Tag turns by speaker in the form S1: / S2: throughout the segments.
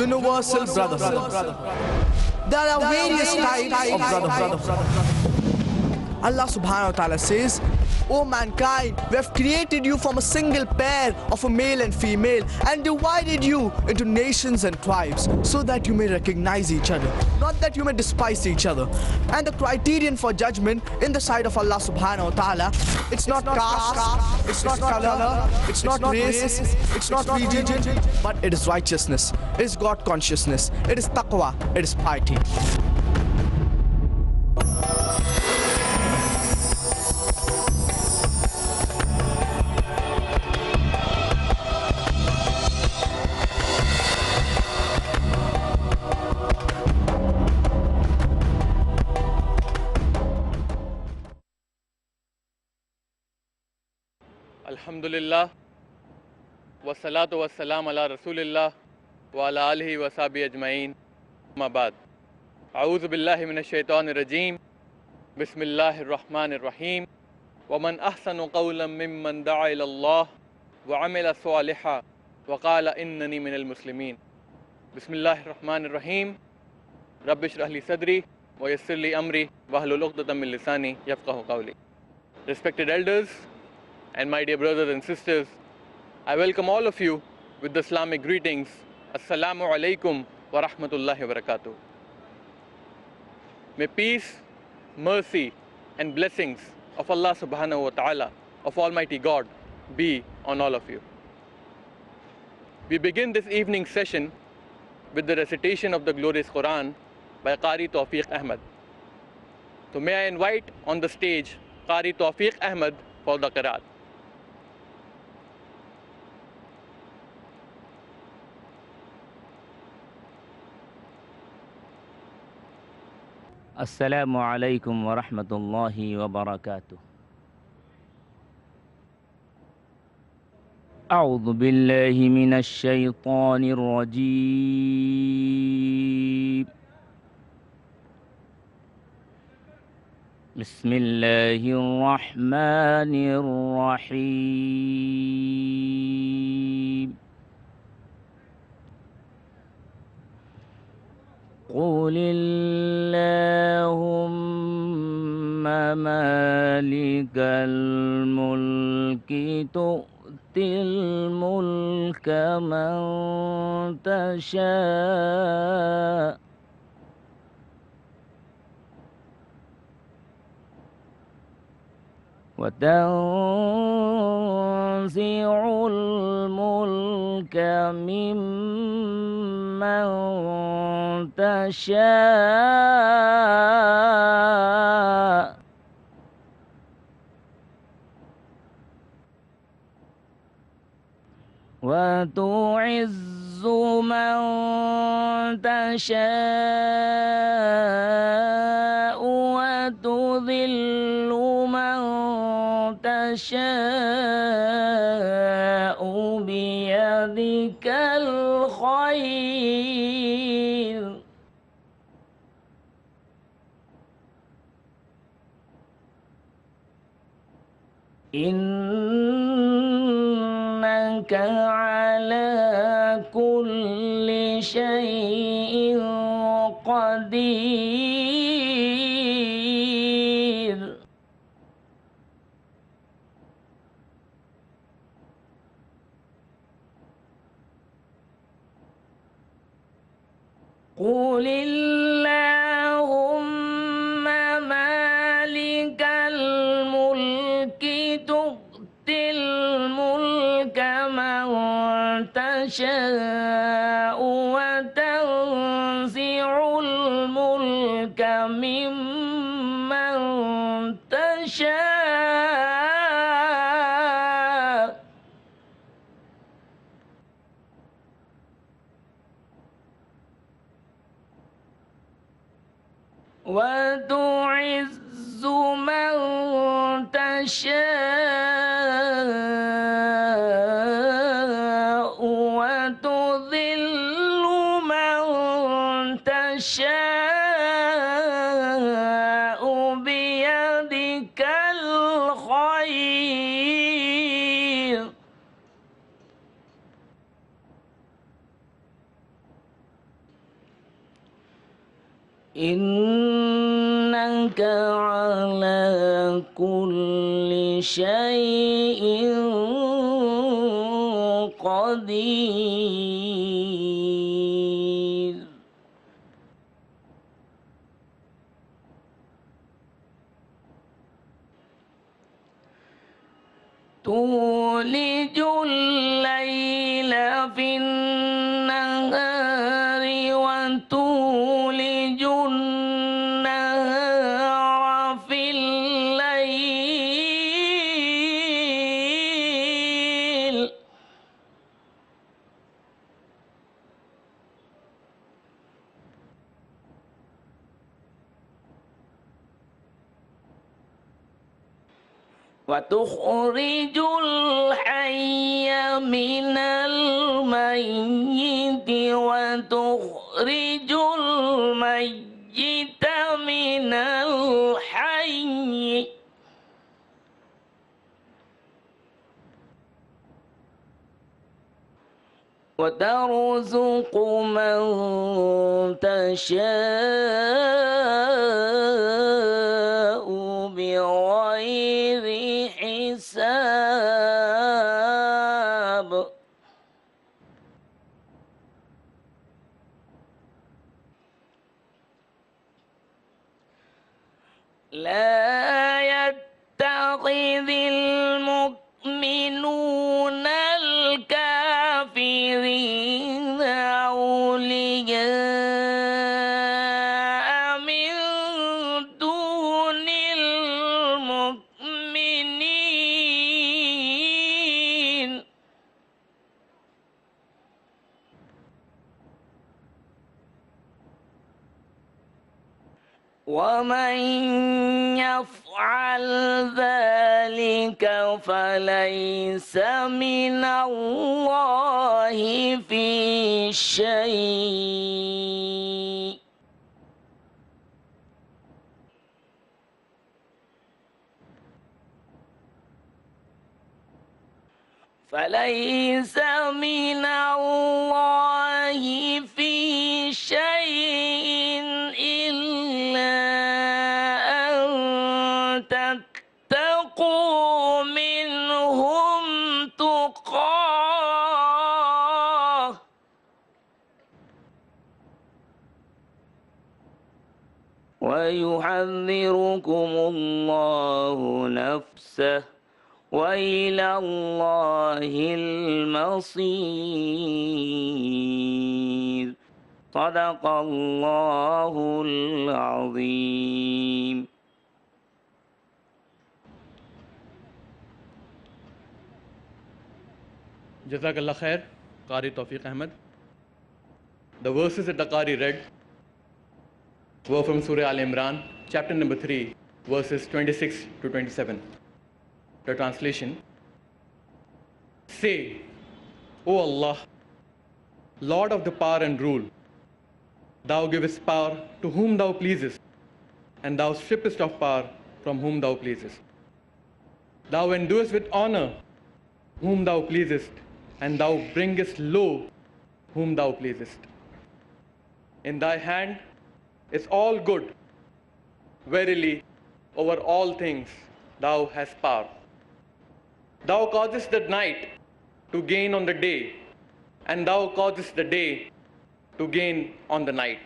S1: universal brotherhood. There are various types of brotherhood. Allah subhanahu wa ta'ala says, O mankind, we have created you from a single pair of a male and female and divided you into nations and tribes so that you may recognize each other, not that you may despise each other. And the criterion for judgment in the sight of Allah subhanahu wa ta'ala, it's not caste, it's not color, it's not race, it's not religion, but it is righteousness, it is God consciousness, it is taqwa, it is piety.
S2: Alhamdulillah, wa salatu wa salam ala Rasulillah wa ala alihi wa sahbihi ajma'in, ma ba'd. A'udhu billahi minash shaitanir rajeem, bismillahir rahmanir rahim, wa man ahsanu qawlan mimman da'a ila Allah wa amila salihan wa qala innani minal muslimin. Bismillahir rahmanir rahim, rabbi shrah li sadri wa yassir li amri wa hlul 'uqdatam min lisani yafqahu qawli. Respected elders and my dear brothers and sisters, I welcome all of you with the Islamic greetings. Assalamu alaikum wa rahmatullahi wa barakatuh. May peace, mercy and blessings of Allah subhanahu wa ta'ala, of Almighty God, be on all of you. We begin this evening session with the recitation of the glorious Quran by Qari Tawfiq Ahmad. So may I invite on the stage Qari Tawfiq Ahmad for the Qiraat.
S3: السلام عليكم ورحمة الله وبركاته. أعوذ بالله من الشيطان الرجيم. بسم الله الرحمن الرحيم. قل اللهم مالك الملك تؤتي الملك من تشاء وتنزع الملك ممن تشاء وتعز من تشاء وتذل من تشاء بيدك الخير إنك على كل شيء قدير. قل اللهم مالك الملك تؤتي الملك من تشاء وتنزع الملك ممن تشاء وتعز من تشاء وتذل من تشاء بيدك الخير إنك على كل شيء قدير. تولج الليل في النهار وتولج النهار في الليل وتخرج الحي من الميت وتخرج الميت من الحي وترزق من تشاء بغير حساب. لا يتخذ المؤمنون الكافرين أولياء من دون المؤمنين ومن يفعل ذلك فليس من الله في شيء. فليس من الله في شيء إلا أن تتقوا منهم تقاه ويحذركم الله نفسه وإلى الله المصير. صدق الله العظيم.
S2: Jazakallah khair, Qari Tawfiq Ahmed. The verses that the Qari read were from Surah Al Imran, chapter number 3, verses 26 to 27. The translation: Say, O Allah, Lord of the power and rule, Thou givest power to whom Thou pleasest, and Thou strippest of power from whom Thou pleasest. Thou enduest with honor whom Thou pleasest, and Thou bringest low whom Thou pleasest. In Thy hand is all good. Verily, over all things Thou hast power. Thou causest the night to gain on the day, and Thou causest the day to gain on the night.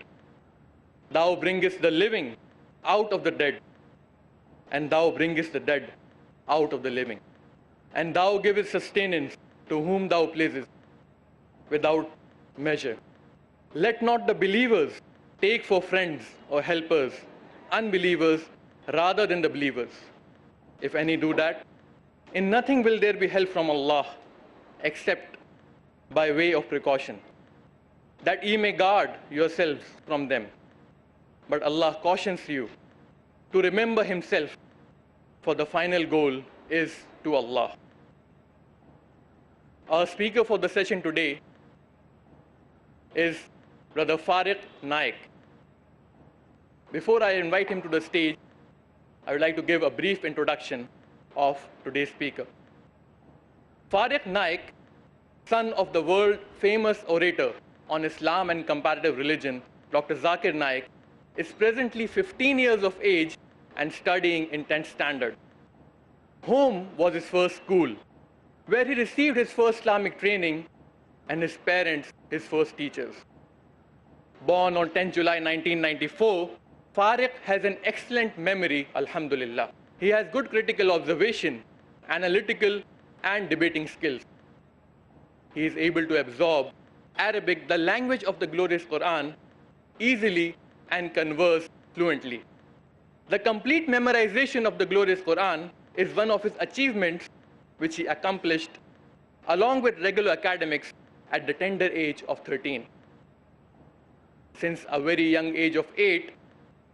S2: Thou bringest the living out of the dead, and Thou bringest the dead out of the living. And Thou givest sustenance to whom Thou pleasest without measure. Let not the believers take for friends or helpers unbelievers rather than the believers. If any do that, in nothing will there be help from Allah except by way of precaution, that ye may guard yourselves from them. But Allah cautions you to remember Himself, for the final goal is to Allah. Our speaker for the session today is Brother Farik Naik. Before I invite him to the stage, I would like to give a brief introduction of today's speaker. Farik Naik, son of the world famous orator on Islam and comparative religion, Dr. Zakir Naik, is presently 15 years of age and studying in 10th standard. Home was his first school, where he received his first Islamic training and his parents his first teachers. Born on 10 July 1994, Farik has an excellent memory, alhamdulillah. He has good critical observation, analytical and debating skills. He is able to absorb Arabic, the language of the glorious Quran, easily and converse fluently. The complete memorization of the glorious Quran is one of his achievements which he accomplished along with regular academics at the tender age of 13. Since a very young age of 8,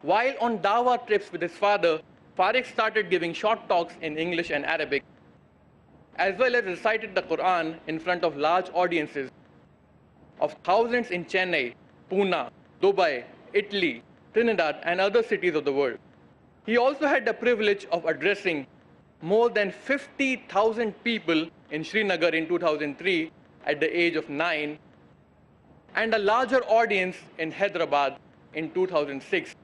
S2: while on dawah trips with his father, Farik started giving short talks in English and Arabic, as well as recited the Quran in front of large audiences of thousands in Chennai, Pune, Dubai, Italy, Trinidad, and other cities of the world. He also had the privilege of addressing more than 50,000 people in Srinagar in 2003 at the age of 9, and a larger audience in Hyderabad in 2006